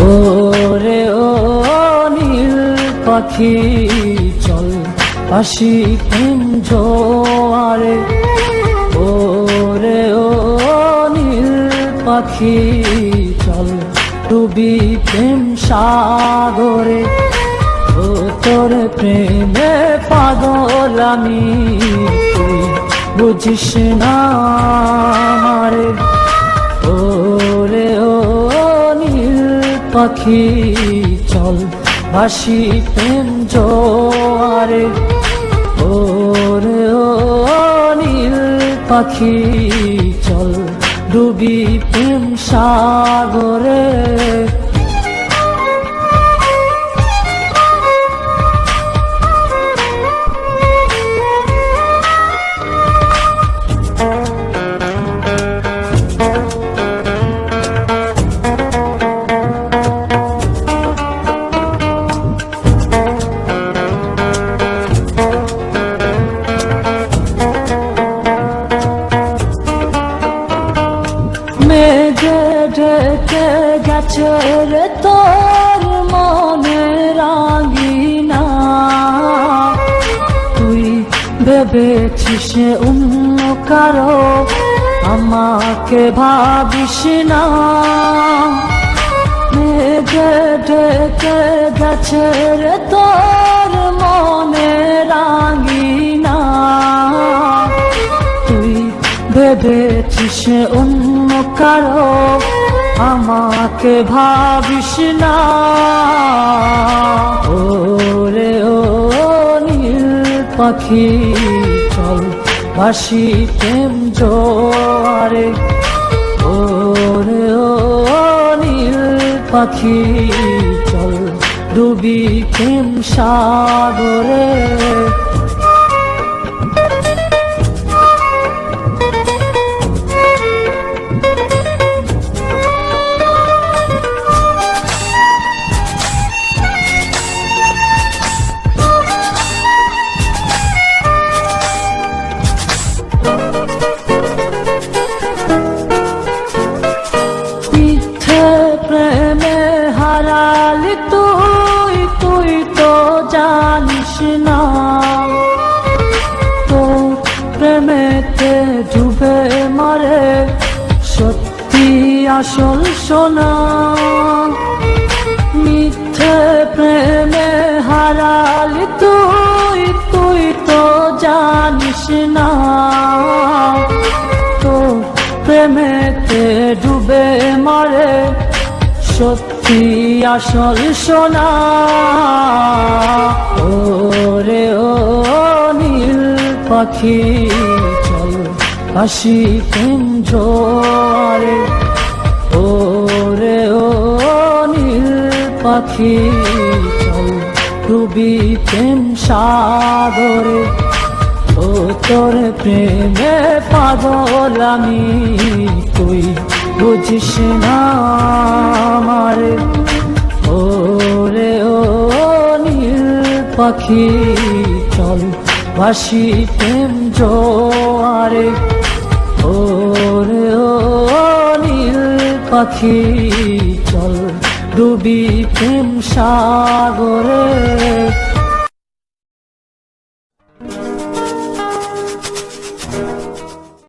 ওরে ও নীল পাখি চল আসি প্রেম জোয়ারে, ওরে ও নীল পাখি চল ডুবি প্রেম সাগরে। ও তোর প্রেমে পাগল আমি, তুই বুঝিস না আমারে। ওরে ও নীল পাখি চল ভাসি প্রেম জোয়ারে, ওরে ও নীল পাখি চল ডুবি প্রেম সাগরে। মেঘে ঢেকে গেছে রে তোর মনে রাঙিনা, তুই ভেবেছিস অন্য কারো আমাকে ভাবিস না। মেঘে ঢেকে গেছে রে তোর মনে রাঙিনা, তুই ভেবেছিস অন্য কারো আমাকে ভাবিস না। ওরে ও নীল পাখি চল ভাসি প্রেম জোয়ারে, ওরে ও নীল পাখি চল ডুবি প্রেম সাগরে। প্রেমে হারালি তুই, তুই তো জানিস না, তো প্রেমেতে ডুবে মরে সত্যি আসল সোনা। মিথ্যে প্রেমে হারালি তুই, তুই তো জানিস না, তো প্রেমেতে ডুবে মরে সত্যি আসল সোনা। ওরে ও নীল পাখি চল আসি প্রেম জোয়ারে, ওরে ও নীল পাখি চল ডুবি প্রেম সাগরে। ও তোর প্রেমে পাগল আমি, তুই বুঝিস না আমারে। ওরে ও নীল পাখি চল ভাসি প্রেম জোয়ারে, ওরে ও নীল পাখি চল ডুবি প্রেম সাগরে।